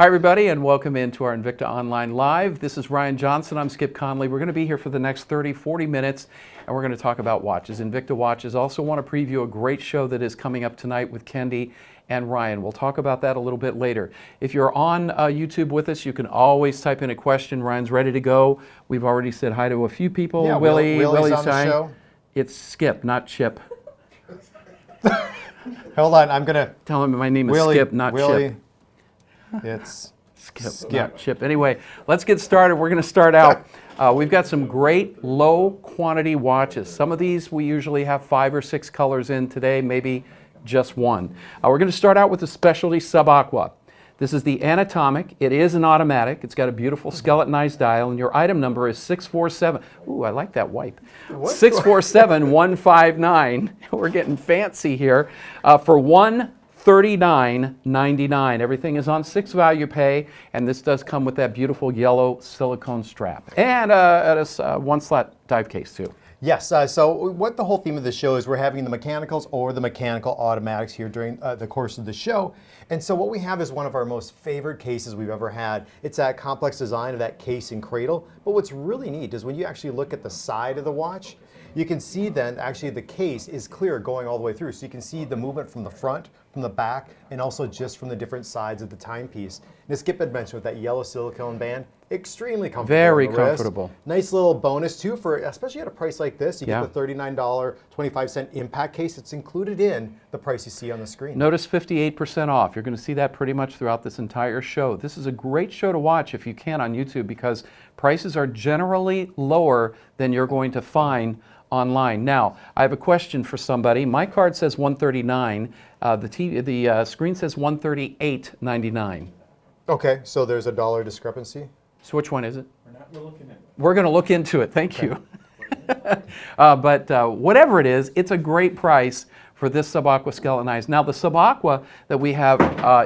Hi everybody, and welcome into our Invicta Online Live. This is Ryan Johnson. I'm Skip Conley. We're going to be here for the next 30-40 minutes, and we're going to talk about watches, Invicta watches. Also want to preview a great show that is coming up tonight with Kendi and Ryan. We'll talk about that a little bit later. If you're on YouTube with us, you can always type in a question. Ryan's ready to go. We've already said hi to a few people. Yeah, Willie's on the show. It's Skip, not Chip. Hold on, I'm going to... Tell him my name is Skip, not Chip. It's Skip, not Chip. Anyway, let's get started. We're going to start out. We've got some great low quantity watches. Some of these we usually have 5 or 6 colors in. Today, maybe just one. We're going to start out with the specialty SURAQUA. This is the anatomic. It is an automatic. It's got a beautiful skeletonized dial, and your item number is 647. Ooh, I like that wipe. 647159. We're getting fancy here for $139.99. Everything is on 6 value pay, and this does come with that beautiful yellow silicone strap and a 1-slot dive case too. Yes, so what the whole theme of the show is, we're having the mechanicals or the mechanical automatics here during the course of the show. And so what we have is one of our most favorite cases we've ever had. It's that complex design of that case and cradle. But what's really neat is when you actually look at the side of the watch, you can see then actually the case is clear going all the way through. So you can see the movement from the front, from the back, and also just from the different sides of the timepiece. And as Skip had mentioned with that yellow silicone band, extremely comfortable. Very comfortable. Nice little bonus too, for especially at a price like this. You get the $39.25 impact case. It's included in the price you see on the screen. Notice 58% off. You're going to see that pretty much throughout this entire show. This is a great show to watch if you can on YouTube, because prices are generally lower than you're going to find online. Now, I have a question for somebody. My card says $139. The screen says $138.99. Okay, so there's a dollar discrepancy. So which one is it? We're going to look into it. Thank you. But whatever it is, it's a great price for this SURAQUA skeletonized. Now, the SURAQUA that we have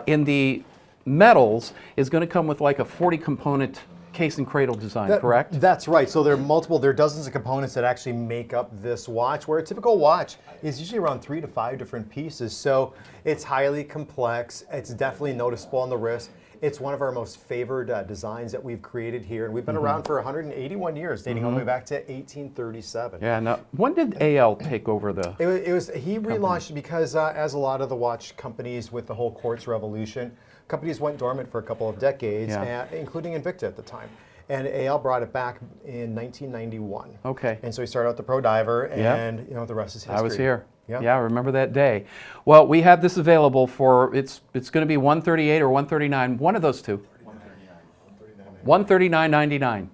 in the metals is going to come with like a 40-component case and cradle design, correct? That's right. So there are dozens of components that actually make up this watch, where a typical watch is usually around 3 to 5 different pieces. So it's highly complex. It's definitely noticeable on the wrist. It's one of our most favored designs that we've created here, and we've been around for 181 years, dating all the way back to 1837. Yeah. Now, when did AL take over the? He relaunched because as a lot of the watch companies with the whole quartz revolution, companies went dormant for a couple of decades, including Invicta at the time. And AL brought it back in 1991. Okay. And so he started out the Pro Diver, and the rest is history. I was here. Yeah, I remember that day. Well, we have this available for, it's going to be $138 or $139, one of those two. $139.99.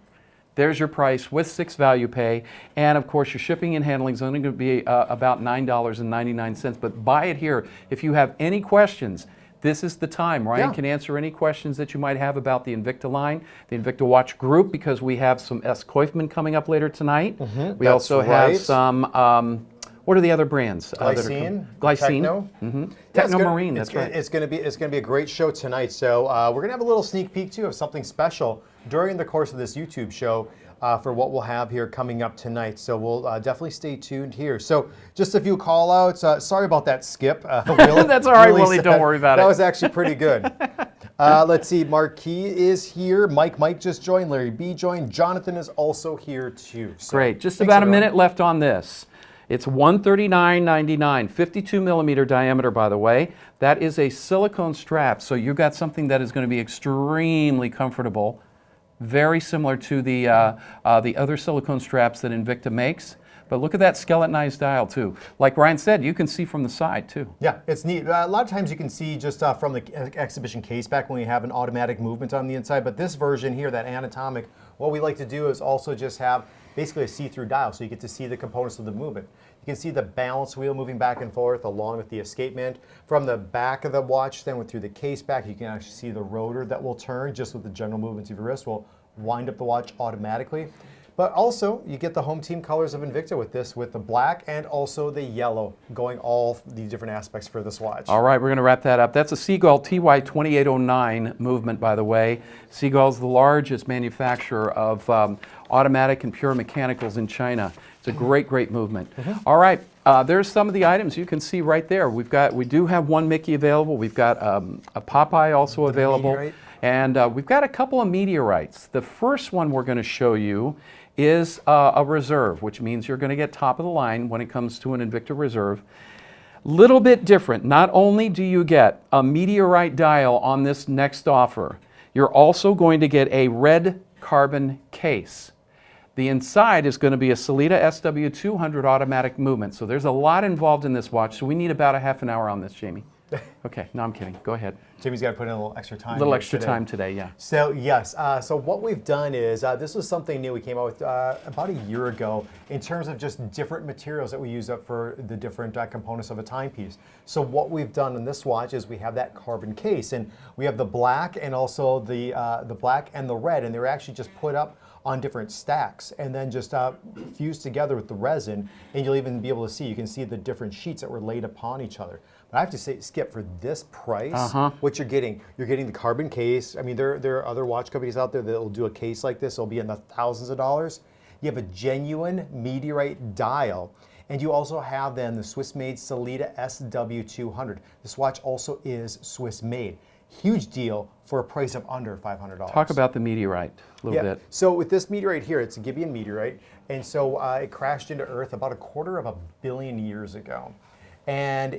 There's your price with 6 value pay, and of course your shipping and handling is only going to be about $9.99. But buy it here. If you have any questions, this is the time. Ryan can answer any questions that you might have about the Invicta line, the Invicta Watch Group, because we have some S. Koifman coming up later tonight. We also have some, what are the other brands? Glycine. Glycine. Techno. Techno Marine, that's right. It's going to be a great show tonight. So we're going to have a little sneak peek too of something special during the course of this YouTube show for what we'll have here coming up tonight. So we'll definitely stay tuned here. So just a few call outs. Sorry about that, Skip. That's all right, Willie. Don't worry about it. That was actually pretty good. Let's see. Marquis is here. Mike just joined. Larry B joined. Jonathan is also here too. So great. Just about a minute left on this. It's $139.99, 52 millimeter diameter, by the way. That is a silicone strap, so you got something that is going to be extremely comfortable, very similar to the other silicone straps that Invicta makes. But look at that skeletonized dial too. Like Ryan said, you can see from the side too. Yeah, it's neat. A lot of times you can see just from the exhibition case back when we have an automatic movement on the inside. But this version here, that anatomic, what we like to do is also just have basically a see-through dial, so you get to see the components of the movement. You can see the balance wheel moving back and forth along with the escapement. From the back of the watch, then through the case back, you can actually see the rotor that will turn just with the general movements of your wrist will wind up the watch automatically. But also, you get the home team colors of Invicta with this, with the black and also the yellow, going all the different aspects for this watch. All right, we're going to wrap that up. That's a Seagull TY2809 movement, by the way. Seagull's the largest manufacturer of automatic and pure mechanicals in China. It's a great, great movement. All right, there's some of the items you can see right there. We do have one Mickey available. We've got a Popeye also available. And we've got a couple of meteorites. The first one we're going to show you is a reserve, which means you're going to get top of the line when it comes to an Invicta reserve. Little bit different. Not only do you get a meteorite dial on this next offer, you're also going to get a red carbon case. The inside is going to be a Seleta SW200 automatic movement. So there's a lot involved in this watch. So we need about a half an hour on this, Jamie. Okay, no, I'm kidding. Go ahead. Jamie's got to put in a little extra time. A little extra time today, yeah. So yes, so what we've done is, this was something new we came out with about a year ago in terms of just different materials that we use up for the different components of a timepiece. So what we've done in this watch is we have that carbon case, and we have the black and also the black and the red, and they're actually just put up on different stacks and then just fused together with the resin, and you'll even be able to see, you can see the different sheets that were laid upon each other. But I have to say, Skip, for this price, what you're getting the carbon case. I mean, there are other watch companies out there that will do a case like this. It'll be in the thousands of dollars. You have a genuine meteorite dial, and you also have then the Swiss-made Seleta SW200. This watch also is Swiss-made. Huge deal for a price of under $500. Talk about the meteorite a little bit. So with this meteorite here, it's a Gibeon meteorite, and so it crashed into Earth about 250 million years ago. And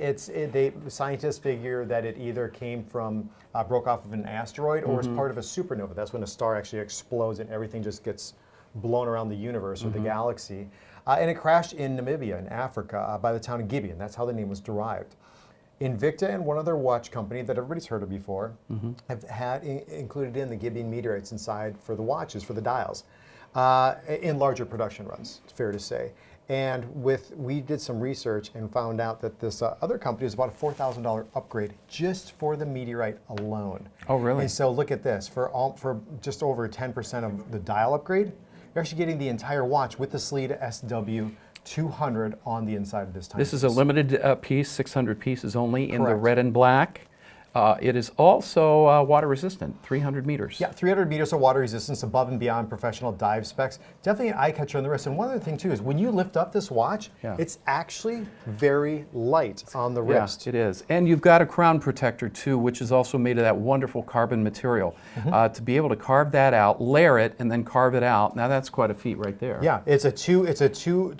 scientists figure that it either came from, broke off of an asteroid or is part of a supernova. That's when a star actually explodes and everything just gets blown around the universe or the galaxy. And it crashed in Namibia, in Africa, by the town of Gibeon. That's how the name was derived. Invicta and one other watch company that everybody's heard of before have had included in the Gibeon meteorites inside for the watches, for the dials, in larger production runs, it's fair to say. And we did some research and found out that this other company is about a $4,000 upgrade just for the meteorite alone. Oh, really? And so look at this, for just over 10% of the dial upgrade, you're actually getting the entire watch with the Seleta SW200 on the inside of this timepiece. This is a limited piece, 600 pieces only in the red and black. It is also water resistant, 300 meters. Yeah, 300 meters of water resistance above and beyond professional dive specs. Definitely an eye catcher on the wrist. And one other thing too is when you lift up this watch, it's actually very light on the wrist. Yeah, it is. And you've got a crown protector too, which is also made of that wonderful carbon material. To be able to carve that out, layer it, and then carve it out, now that's quite a feat right there. Yeah, it's a two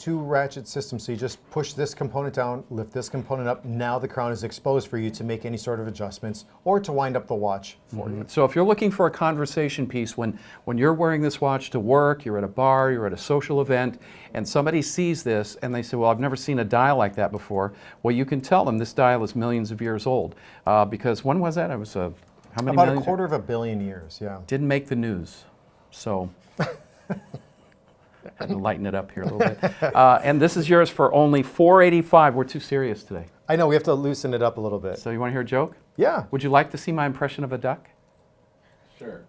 ratchet system. So you just push this component down, lift this component up. Now the crown is exposed for you to make any sort of adjustment or to wind up the watch for you. So if you're looking for a conversation piece, when you're wearing this watch to work, you're at a bar, you're at a social event, and somebody sees this and they say, well, I've never seen a dial like that before, well, you can tell them this dial is millions of years old. Because when was that? It was how many About millions? 250 million years, yeah. Didn't make the news. So had to lighten it up here a little bit. And this is yours for only $485. We're too serious today. I know, we have to loosen it up a little bit. So you want to hear a joke? Yeah. Would you like to see my impression of a duck? Sure.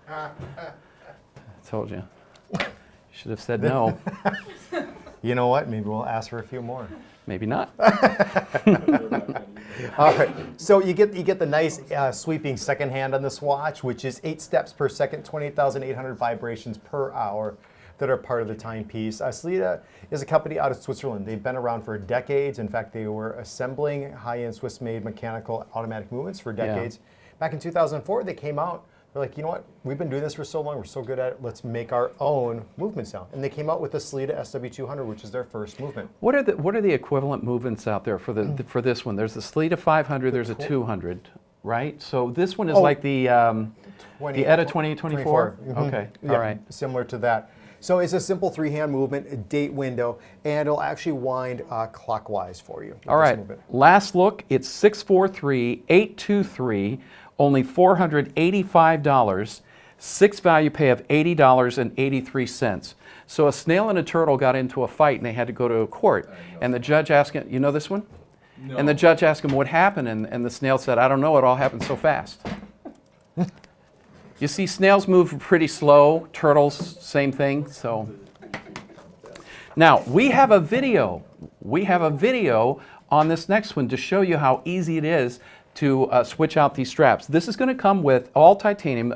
I told you. You should have said no. You know what? Maybe we'll ask for a few more. Maybe not. All right. So you get the nice sweeping second hand on this watch, which is 8 steps per second, 28,800 vibrations per hour that are part of the timepiece. Seleta is a company out of Switzerland. They've been around for decades. In fact, they were assembling high-end Swiss-made mechanical automatic movements for decades. Back in 2004, they came out. They're like, you know what? We've been doing this for so long. We're so good at it. Let's make our own movement sound. And they came out with the Seleta SW200, which is their first movement. What are the equivalent movements out there for for this one? There's the Seleta 500. There's a 200, right? So this one is like the ETA 2024. Okay, Yeah, all right. similar to that. So it's a simple 3-hand movement, a date window, and it'll actually wind clockwise for you. All right, last look, it's 643-823, only $485, 6 value pay of $80.83. So a snail and a turtle got into a fight and they had to go to a court. And the judge asked him, you know this one? No. And the judge asked him what happened, and the snail said, I don't know, it all happened so fast. You see, snails move pretty slow, turtles, same thing, so. Now, we have a video. We have a video on this next one to show you how easy it is to switch out these straps. This is going to come with all titanium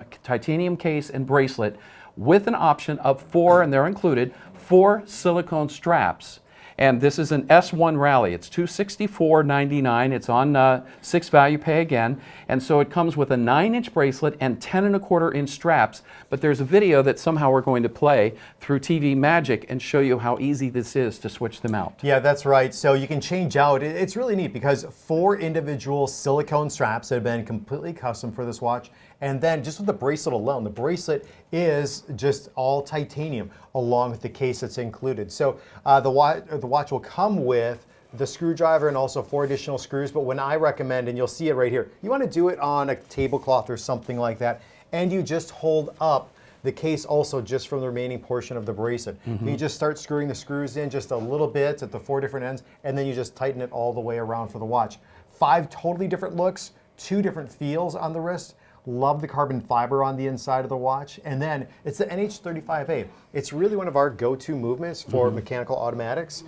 case and bracelet with an option of 4, and they're included, 4 silicone straps. And this is an S1 Rally. It's $264.99. It's on 6 value pay again. And so it comes with a 9-inch bracelet and 10 1/4-inch straps. But there's a video that somehow we're going to play through TV Magic and show you how easy this is to switch them out. Yeah, that's right. So you can change out. It's really neat because 4 individual silicone straps have been completely custom for this watch. And then just with the bracelet alone, the bracelet is just all titanium along with the case that's included. So the watch will come with the screwdriver and also 4 additional screws. But when I recommend, and you'll see it right here, you want to do it on a tablecloth or something like that, and you just hold up the case also just from the remaining portion of the bracelet. You just start screwing the screws in just a little bit at the 4 different ends, and then you just tighten it all the way around for the watch. 5 totally different looks, 2 different feels on the wrist. Love the carbon fiber on the inside of the watch. And then it's the NH35A. It's really one of our go-to movements for mechanical automatics.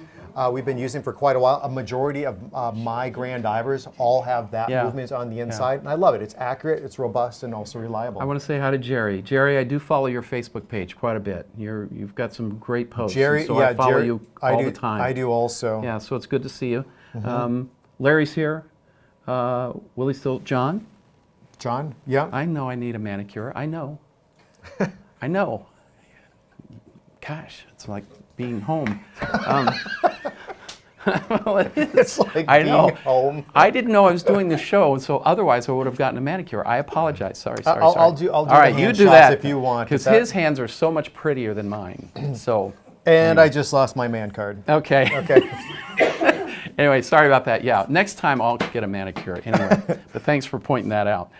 We've been using for quite a while. A majority of my grand divers all have that movement on the inside. And I love it. It's accurate, it's robust, and also reliable. I want to say hi to Jerry. Jerry, I do follow your Facebook page quite a bit. You've got some great posts. Jerry, and so I follow you all do, the time. I do also. Yeah, so it's good to see you. Larry's here. Willie's still, John? John? Yeah. I know I need a manicure. I know. I know. Gosh, it's like being home. Well, it's like I know. being home. I didn't know I was doing this show, so otherwise I would have gotten a manicure. I apologize. Sorry. I'll do All the right, hand you do shots that if you want. because his hands are so much prettier than mine. So. And I just lost my man card. Okay. Okay. Anyway, sorry about that. Yeah, next time I'll get a manicure. Anyway, but thanks for pointing that out.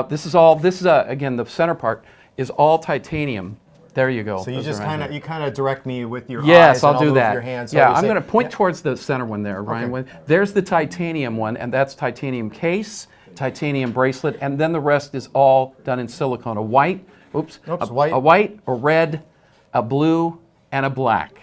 This is again, the center part is all titanium. There you go. So you Those just are right here. kind of direct me with your Yes, eyes. I'll and do move that. Your hands. So yeah, you I'm say- going to point towards the center one there, Ryan. Okay. There's the titanium one, and that's titanium case, titanium bracelet, and then the rest is all done in silicone. A white, white. a white, a red, a blue, and a black.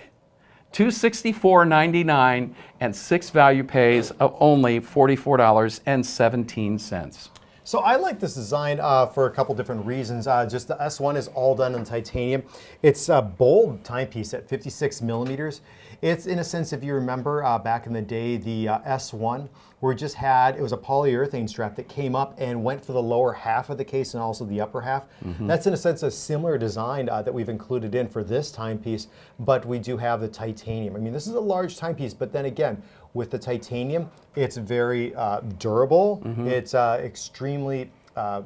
$264.99 and 6 value pays of only $44.17. So I like this design for a couple different reasons. Just the S1 is all done in titanium. It's a bold timepiece at 56 millimeters. It's in a sense, if you remember back in the day, the S1, where it was a polyurethane strap that came up and went for the lower half of the case and also the upper half. That's in a sense a similar design that we've included in for this timepiece, but we do have the titanium. I mean, this is a large timepiece, but then again, with the titanium, it's very durable. It's extremely, oh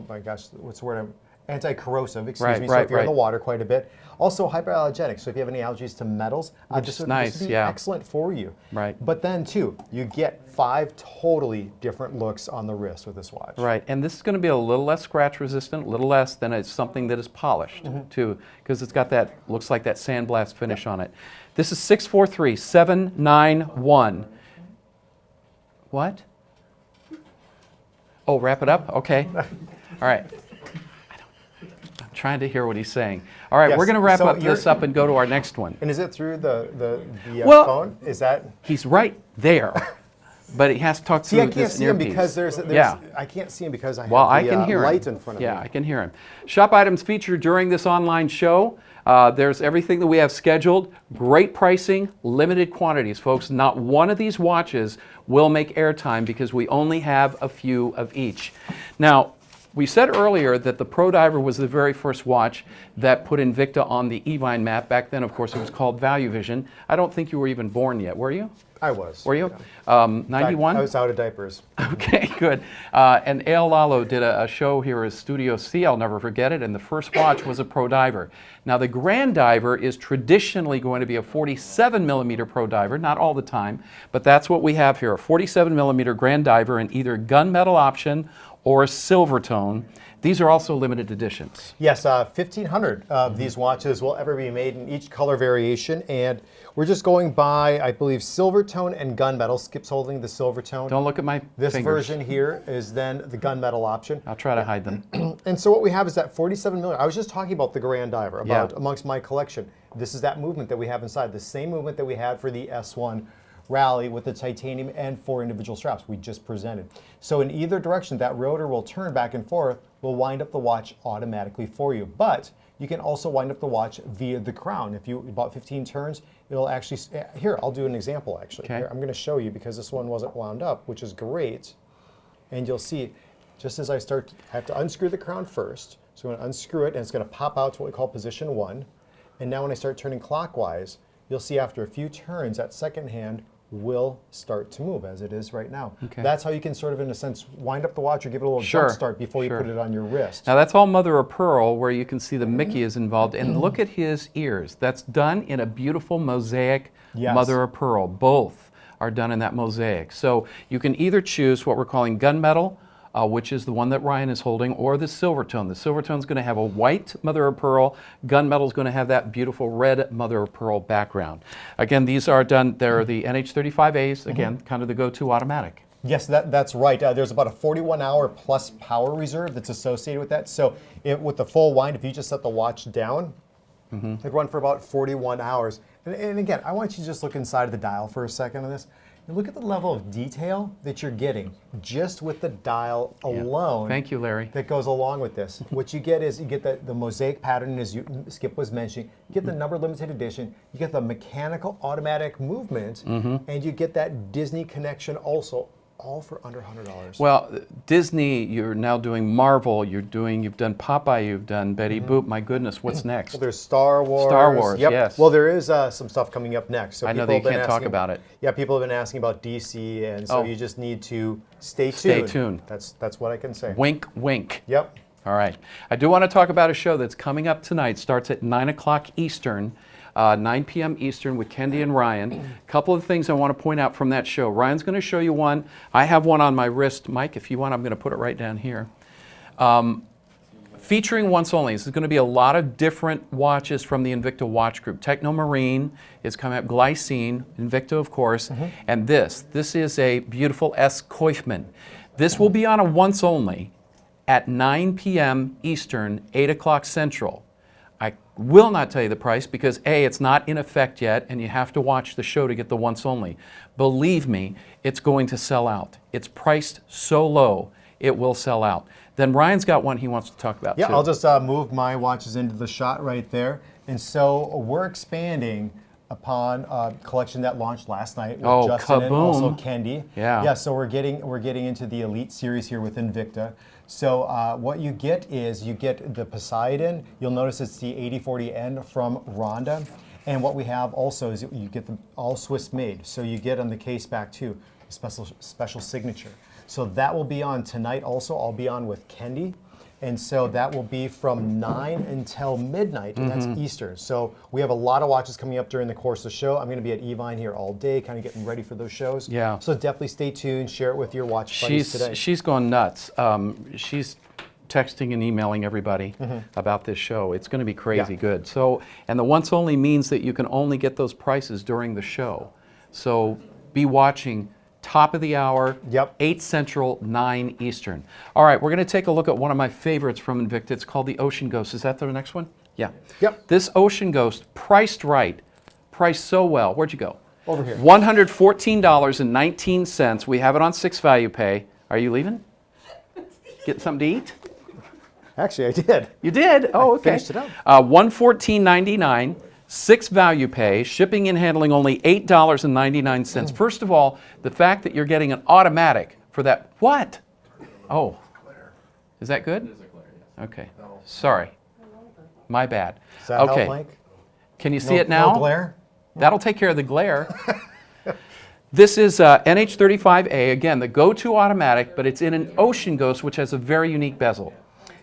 my gosh, what's the word? Anti-corrosive, excuse me, so if you're in the water quite a bit. Also hypoallergenic, so if you have any allergies to metals, this would be excellent for you. Right. But then too, you get 5 totally different looks on the wrist with this watch. Right, and this is going to be a little less scratch resistant, a little less than it's something that is polished too, because it's got that, looks like that sandblast finish on it. This is 643791. What? Oh, wrap it up? Okay. All right. I'm trying to hear what he's saying. All right, Yes, we're going to wrap so this up and go to our next one. And is it through the phone? Is that? He's right there, but he has to talk through See, I can't see him because I can't see him because I have the light in front of me. Yeah, I can hear him. Shop items featured during this online show. There's everything that we have scheduled. Great pricing, limited quantities, folks. Not one of these watches will make airtime because we only have a few of each. Now, we said earlier that the Pro Diver was the very first watch that put Invicta on the Evine map. Back then, of course, it was called Value Vision. I don't think you were even born yet, were you? I was. Were you? Yeah. 91? I was out of diapers. Okay, good. And Ale Lalo did a show here at Studio C, I'll never forget it, and the first watch was a Pro Diver. Now, the Grand Diver is traditionally going to be a 47 millimeter Pro Diver, not all the time, but that's what we have here, a 47 millimeter Grand Diver in either gunmetal option or a silver tone. These are also limited editions. Yes, 1,500 of these watches will ever be made in each color variation, and we're just going by, I believe, silver tone and gunmetal. Skip's holding the silver tone. Don't look at my This fingers. version here is then the gunmetal option. I'll try to hide them. And so what we have is that 47 millimeter. I was just talking about the Grand Diver, amongst my collection. This is that movement that we have inside, the same movement that we had for the S1 Rally with the titanium and 4 individual straps we just presented. So in either direction, that rotor will turn back and forth, will wind up the watch automatically for you. But you can also wind up the watch via the crown. If you about 15 turns, it'll actually, here, I'll do an example actually. Okay. Here, I'm going to show you because this one wasn't wound up, which is great. And you'll see, just as I start, I have to unscrew the crown first. So I'm going to unscrew it, and it's going to pop out to what we call position 1. And now when I start turning clockwise, you'll see after a few turns, that second hand will start to move as it is right now. Okay. That's how you can sort of, in a sense, wind up the watch or give it a little Sure, jump start before you sure. put it on your wrist. Now that's all mother of pearl, where you can see the Mickey is involved. And look at his ears. That's done in a beautiful mosaic Yes. mother of pearl. Both are done in that mosaic. So you can either choose what we're calling gunmetal, which is the one that Ryan is holding, or the Silvertone. The Silvertone is going to have a white mother of pearl. Gunmetal is going to have that beautiful red mother of pearl background. Again, these are done, they're the NH35As, again, kind of the go-to automatic. Yes, that's right. There's about a 41-hour plus power reserve that's associated with that. So with the full wind, if you just set the watch down, it'd run for about 41 hours. And again, I want you to just look inside of the dial for a second on this. And look at the level of detail that you're getting just with the dial alone. Thank you, Larry. That goes along with this. What you get is you get the mosaic pattern, as Skip was mentioning. You get the number limited edition. You get the mechanical automatic movement, and you get that Disney connection also, all for under $100. Well, Disney, you're now doing Marvel, you've done Popeye, you've done Betty Boop. My goodness, what's next? Well, there's Star Wars. Star Wars, yep. yes. Well, there is some stuff coming up next. So I know people that you have been can't talk asking about it. Yeah, people have been asking about DC, and so Oh. you just need to stay tuned. Stay tuned. That's what I can say. Wink, wink. Yep. All right. I do want to talk about a show that's coming up tonight. Starts at 9 o'clock Eastern, 9 p.m. Eastern with Kendi and Ryan. A couple of things I want to point out from that show. Ryan's going to show you one. I have one on my wrist. Mike, if you want, I'm going to put it right down here. Featuring once only. This is going to be a lot of different watches from the Invicta watch group. Techno Marine is coming up, Glycine, Invicta of course, and this is a beautiful S. Koifman. This will be on a once only at 9 p.m. Eastern, 8 o'clock Central. I will not tell you the price because A, it's not in effect yet and you have to watch the show to get the once only. Believe me, it's going to sell out. It's priced so low, it will sell out. Then Ryan's got one he wants to talk about Yeah, too. I'll just move my watches into the shot right there. And so we're expanding upon a collection that launched last night with Justin and also Kendi. Yeah. Yeah, so we're getting into the Elite series here with Invicta. So what you get is you get the Poseidon. You'll notice it's the 8040N from Rhonda. And what we have also is you get them all Swiss made. So you get on the case back too, a special signature. So that will be on tonight also. I'll be on with Kendi. And so that will be from 9 until midnight, and that's Eastern. So we have a lot of watches coming up during the course of the show. I'm going to be at Evine here all day, kind of getting ready for those shows. Yeah. So definitely stay tuned, share it with your watch buddies today. She's gone nuts. She's texting and emailing everybody about this show. It's going to be crazy good. So, and the once only means that you can only get those prices during the show. So be watching. Top of the hour, 8 Central, 9 Eastern. All right, we're going to take a look at one of my favorites from Invicta. It's called the Ocean Ghost. Is that the next one? Yeah. Yep. This Ocean Ghost, priced right, priced so well. Where'd you go? Over here. $114.19. We have it on 6 value pay. Are you leaving? Getting something to eat? Actually, I did. You did? Oh, okay. Finished it up. $114.99. 6 value pay, shipping and handling only $8.99. First of all, the fact that you're getting an automatic for that, what? Oh, is that good? It is a glare, yes. Okay, sorry, my bad. Does that okay, help, Mike? Can you see it now? No glare? That'll take care of the glare. This is NH35A, again, the go-to automatic, but it's in an Ocean Ghost, which has a very unique bezel.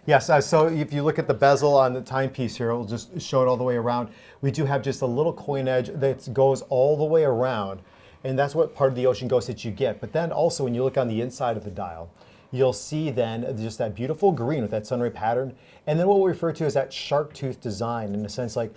Yes, so if you look at the bezel on the timepiece here, it'll just show it all the way around. We do have just a little coin edge that goes all the way around, and that's what part of the Ocean Ghost that you get. But then also when you look on the inside of the dial, you'll see then just that beautiful green with that sunray pattern, and then what we refer to as that shark tooth design, in a sense like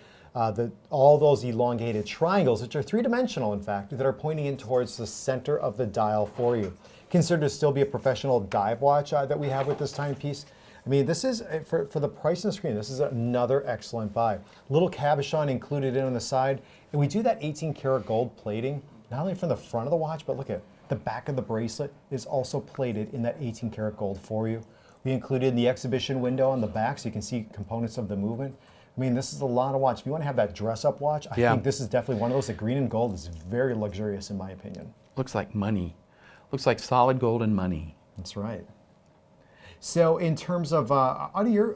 all those elongated triangles, which are three-dimensional in fact, that are pointing in towards the center of the dial for you. Considered to still be a professional dive watch that we have with this timepiece. I mean, this is, for the price on the screen, this is another excellent buy. Little cabochon included in on the side. And we do that 18 karat gold plating, not only from the front of the watch, but look at the back of the bracelet is also plated in that 18 karat gold for you. We included in the exhibition window on the back so you can see components of the movement. I mean, this is a lot of watch. If you want to have that dress-up watch, I think this is definitely one of those. The green and gold is very luxurious, in my opinion. Looks like money. Looks like solid gold and money. That's right. So in terms of, out of your,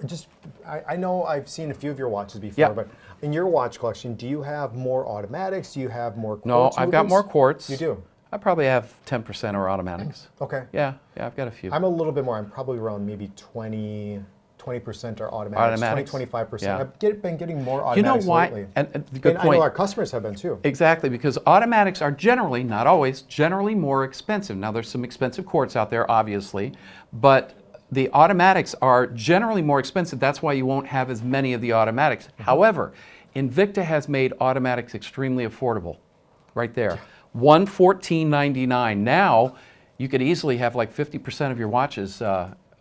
I know I've seen a few of your watches before, but in your watch collection, do you have more automatics? Do you have more quartz? No, I've got more quartz. You do? I probably have 10% are automatics. Okay. Yeah, I've got a few. I'm a little bit more. I'm probably around maybe 20% are automatics. 20-25%. Yeah. I've been getting more automatics lately. And good point. I know our customers have been too. Exactly, because automatics are generally, not always, generally more expensive. Now there's some expensive quartz out there, obviously, but the automatics are generally more expensive. That's why you won't have as many of the automatics. However, Invicta has made automatics extremely affordable, right there. $114.99. Now, you could easily have like 50% of your watches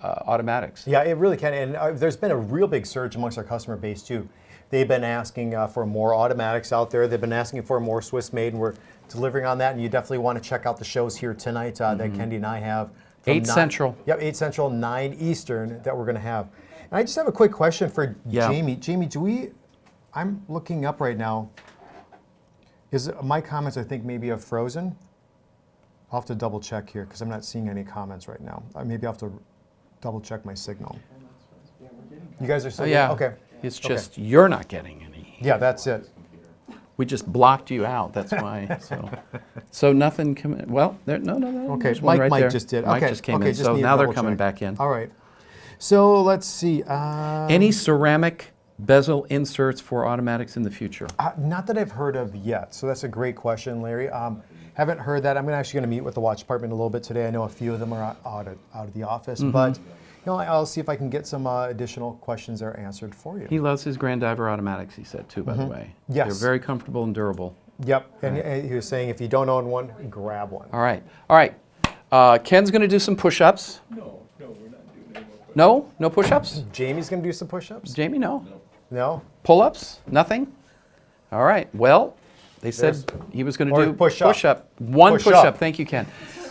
automatics. Yeah, it really can. And there's been a real big surge amongst our customer base too. They've been asking for more automatics out there. They've been asking for more Swiss made, and we're delivering on that. And you definitely want to check out the shows here tonight that Kendi and I have. 8 Central. Yep, 8 Central, 9 Eastern that we're going to have. And I just have a quick question for Jamie. Jamie, I'm looking up right now. Is my comments, I think, maybe have frozen? I'll have to double check here because I'm not seeing any comments right now. Maybe I'll have to double check my signal. You guys are still okay. It's just you're not getting any. Yeah, that's it. We just blocked you out. That's why. So nothing coming. Well, there. No. Okay, There's one right Mike there. just did. Mike just came in. So now they're coming back in. All right. So let's see. Any ceramic bezel inserts for automatics in the future? Not that I've heard of yet. So that's a great question, Larry. Haven't heard that. I'm actually going to meet with the watch department a little bit today. I know a few of them are out of the office, but I'll see if I can get some additional questions that are answered for you. He loves his Grand Diver automatics, he said too, by the way. Yes. They're very comfortable and durable. Yep, and he was saying if you don't own one, grab one. All right. Ken's going to do some push-ups. No, we're not doing any more. No push-ups? Jamie's going to do some push-ups? Jamie, no. No? Pull-ups? Nothing? All right. Well, they said he was going to do push-up. One push-up. Thank you, Ken.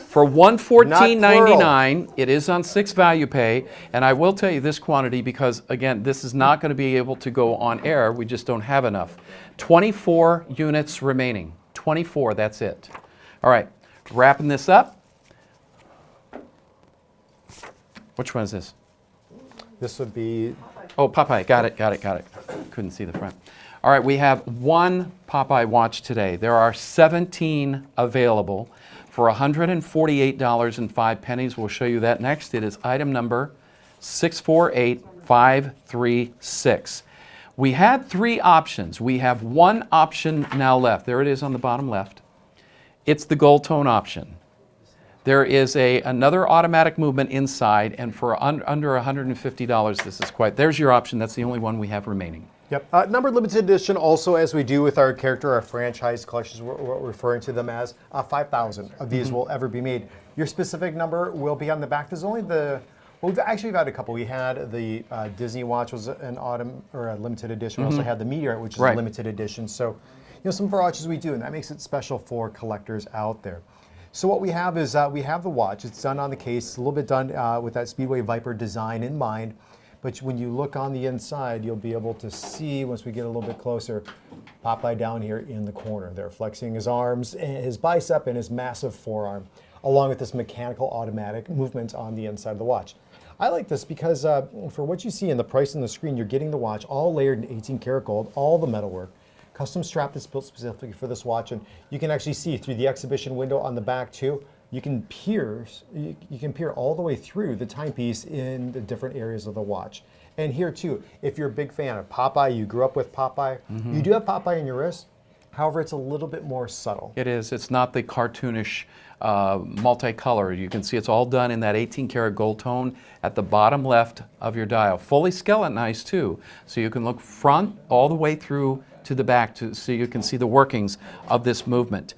For $114.99, it is on 6 value pay, and I will tell you this quantity because, again, this is not going to be able to go on air. We just don't have enough. 24 units remaining. 24, that's it. All right, wrapping this up. Which one is this? This would be... Oh, Popeye. Got it. Couldn't see the front. All right, we have one Popeye watch today. There are 17 available for $148.05. We'll show you that next. It is item number 648536. We had 3 options. We have one option now left. There it is on the bottom left. It's the gold tone option. There is another automatic movement inside, and for under $150, this is there's your option. That's the only one we have remaining. Yep. Numbered limited edition, also as we do with our our franchise collections, we're referring to them as 5,000 of these will ever be made. Your specific number will be on the back. There's only we've had a couple. We had the Disney watch was an autumn or a limited edition. We also had the Meteorite, which is a limited edition. So, some of our watches we do, and that makes it special for collectors out there. So what we have is we have the watch. It's done on the case, a little bit done with that Speedway Viper design in mind. But when you look on the inside, you'll be able to see, once we get a little bit closer, Popeye down here in the corner there, flexing his arms, his bicep, and his massive forearm, along with this mechanical automatic movement on the inside of the watch. I like this because for what you see in the price on the screen, you're getting the watch all layered in 18 karat gold, all the metalwork, custom strap that's built specifically for this watch, and you can actually see through the exhibition window on the back too. You can peer all the way through the timepiece in the different areas of the watch. And here too, if you're a big fan of Popeye, you grew up with Popeye, you do have Popeye in your wrist. However, it's a little bit more subtle. It is. It's not the cartoonish multicolor. You can see it's all done in that 18 karat gold tone at the bottom left of your dial. Fully skeletonized too, so you can look front all the way through to the back so you can see the workings of this movement.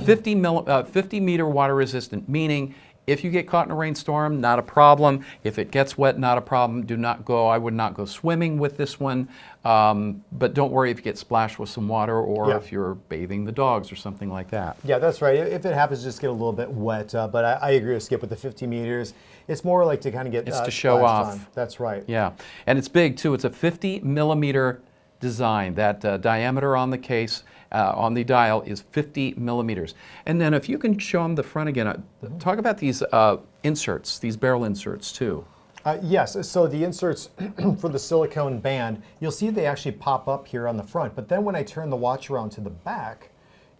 50 meter water resistant, meaning if you get caught in a rainstorm, not a problem. If it gets wet, not a problem. I would not go swimming with this one. But don't worry if you get splashed with some water or if you're bathing the dogs or something like that. Yeah, that's right. If it happens, just get a little bit wet. But I agree with Skip with the 50 meters. It's more like to kind of get it's to show off. That's right. Yeah, and it's big too. It's a 50 millimeter design. That diameter on the case, on the dial, is 50 millimeters. And then if you can show them the front again, talk about these inserts, these barrel inserts too. Yes, so the inserts for the silicone band, you'll see they actually pop up here on the front, but then when I turn the watch around to the back,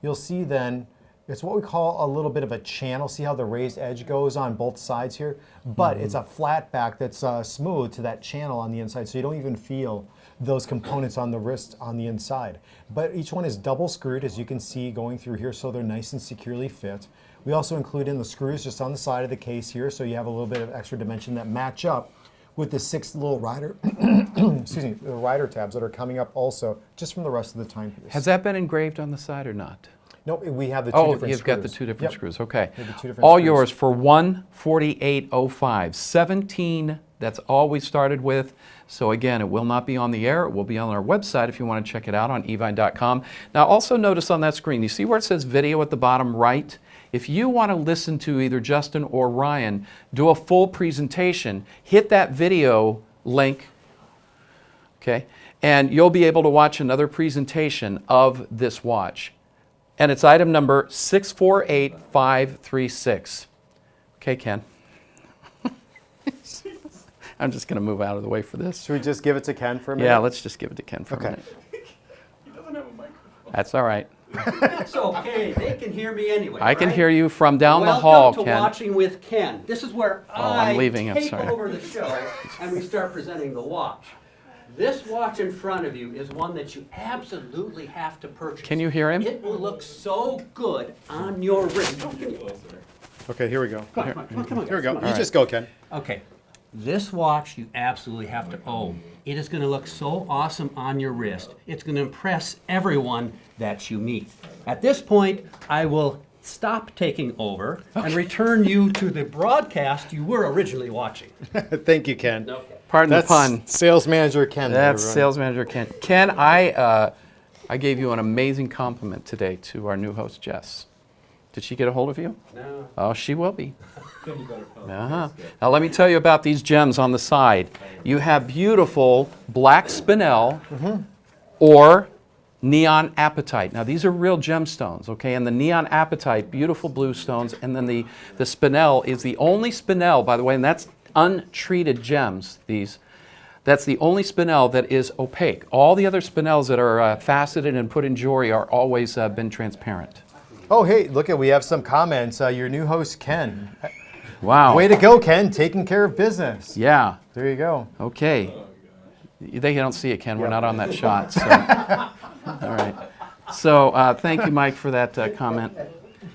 you'll see then it's what we call a little bit of a channel. See how the raised edge goes on both sides here? But it's a flat back that's smooth to that channel on the inside, so you don't even feel those components on the wrist on the inside. But each one is double screwed, as you can see going through here, so they're nice and securely fit. We also include in the screws just on the side of the case here, so you have a little bit of extra dimension that match up with the 6 little rider, excuse me, the rider tabs that are coming up also, just from the rest of the timepiece. Has that been engraved on the side or not? No, we have the two Oh, different you've screws. got the two different Yep. screws. Okay. We have the two different All screws. yours for $148.05. 17, that's all we started with. So again, it will not be on the air. It will be on our website if you want to check it out on evine.com. Now also notice on that screen, you see where it says video at the bottom right? If you want to listen to either Justin or Ryan do a full presentation, hit that video link, okay? And you'll be able to watch another presentation of this watch. And it's item number 648536. Okay, Ken. I'm just going to move out of the way for this. Should we just give it to Ken for a minute? Yeah, let's just give it to Ken for a Okay. minute. He doesn't have a microphone. That's all right. That's okay. They can hear me anyway. I can right? hear you from down the Welcome hall, to Ken. Watching with Ken. This is where I'm leaving, I'm take sorry. over the show and we start presenting the watch. This watch in front of you is one that you absolutely have to purchase. Can you hear him? It will look so good on your wrist. Oh, can you- Closer. Okay, here we go. Come on, come on. Here we go. You right. just go, Ken. Okay, this watch you absolutely have to own. It is going to look so awesome on your wrist. It's going to impress everyone that you meet. At this point, I will stop taking over and return you to the broadcast you were originally watching. Thank you, Ken. Okay. Pardon That's the pun. sales manager Ken. That's everyone. sales manager Ken. Ken, I gave you an amazing compliment today to our new host, Jess. Did she get a hold of you? No. Oh, she will be. Then you better tell him. Uh-huh. Now let me tell you about these gems on the side. You have beautiful black spinel or neon apatite. Now these are real gemstones, okay? And the neon apatite, beautiful blue stones, and then the spinel is the only spinel, by the way, and that's untreated gems, these. That's the only spinel that is opaque. All the other spinels that are faceted and put in jewelry are always been transparent. Oh, hey, look at, we have some comments. Your new host, Ken. Wow. Way to go, Ken, taking care of business. Yeah. There you go. Okay. They don't see it, Ken. We're Yep. not on that shot. So. All right. So thank you, Mike, for that comment.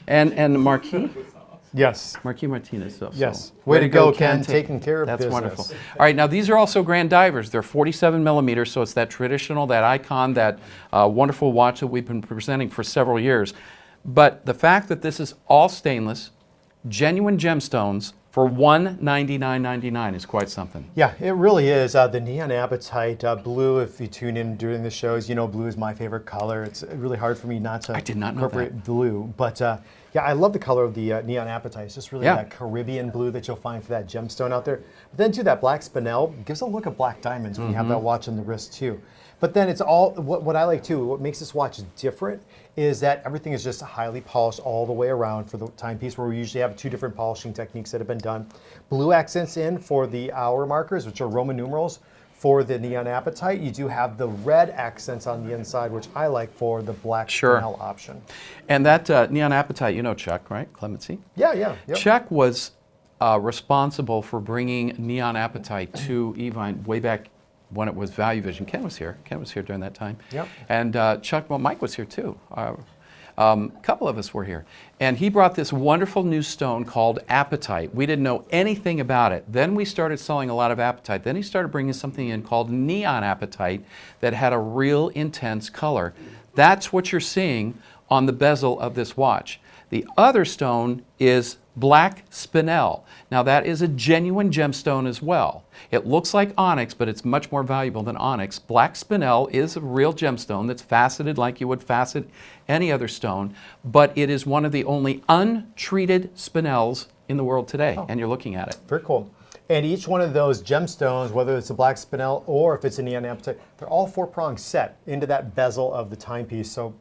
And Marquis Yes. Martinez. So, Yes. Way to go, Ken, taking care of That's business. wonderful. All right, now these are also grand divers. They're 47 millimeters, so it's that traditional, that icon, that wonderful watch that we've been presenting for several years. But the fact that this is all stainless, genuine gemstones for $199.99 is quite something. Yeah, it really is. The neon apatite, blue, if you tune in during the shows, you know blue is my favorite color. It's really hard for me not to I did not know incorporate blue. But yeah, I love the color of the neon apatite. It's just really Yeah. that Caribbean blue that you'll find for that gemstone out there. But then too, that black spinel gives a look of black diamonds when you have that watch on the wrist too. But then it's all, what I like too, what makes this watch different is that everything is just highly polished all the way around for the timepiece, where we usually have 2 different polishing techniques that have been done. Blue accents in for the hour markers, which are Roman numerals. For the neon apatite, you do have the red accents on the inside, which I like for the black Sure. spinel option. And that neon apatite, you know Chuck, right? Clemency? Yeah, yeah. Yep. Chuck was responsible for bringing neon apatite to Evine way back when it was Value Vision. Ken was here. Ken was here during that time. Yep. And Chuck, well, Mike was here too. A couple of us were here. And he brought this wonderful new stone called apatite. We didn't know anything about it. Then we started selling a lot of apatite. Then he started bringing something in called neon apatite that had a real intense color. That's what you're seeing on the bezel of this watch. The other stone is black spinel. Now that is a genuine gemstone as well. It looks like onyx, but it's much more valuable than onyx. Black spinel is a real gemstone that's faceted like you would facet any other stone, but it is one of the only untreated spinels in the world today, and you're looking at it. Very cool. And each one of those gemstones, whether it's a black spinel or if it's an neonamptite, they're all 4-prong set into that bezel of the timepiece. So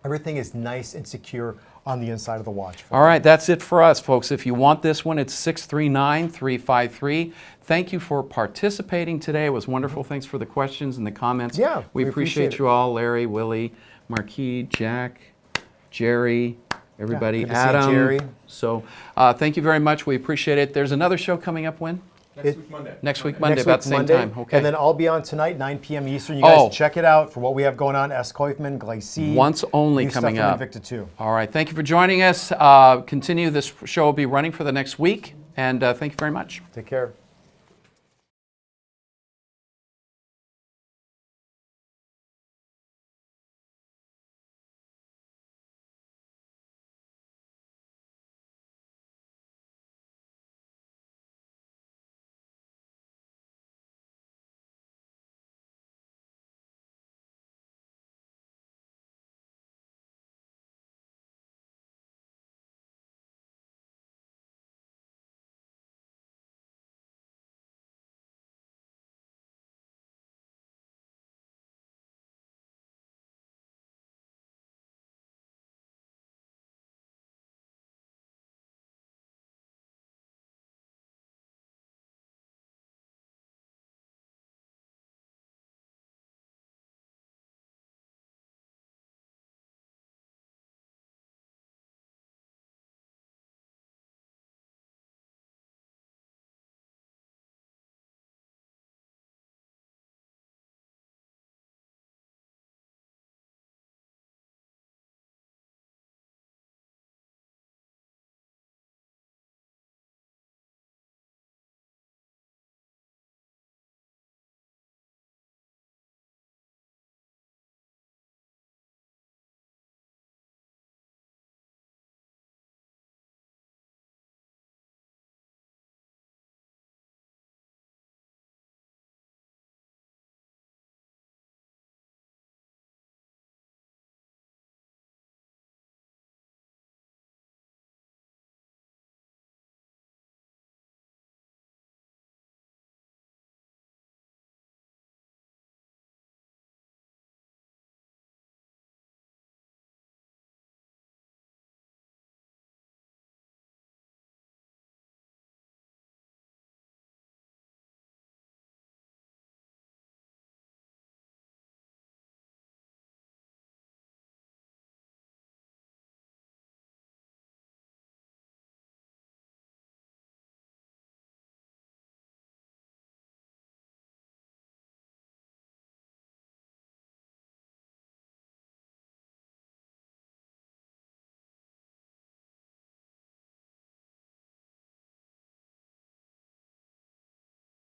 everything is nice and secure on the inside of the watch. All right, that's it for us, folks. If you want this one, it's 639-353. Thank you for participating today. It was wonderful. Thanks for the questions and the comments. Yeah, we we appreciate appreciate you all, Larry, Willie, Marquis, Jack, Jerry, everybody, good to see you, Adam. Jerry. So thank you very much. We appreciate it. There's another show coming up when? Next week, Monday. Next week, Monday, Next about week, the same Monday, time. Okay. And then I'll be on tonight, 9 p.m. Eastern. You guys Oh. check it out for what we have going on. S. Koifman, Glycine. Once only new coming stuff up. from Invicta too. All right. Thank you for joining us. Continue. This show will be running for the next week. And thank you very much. Take care.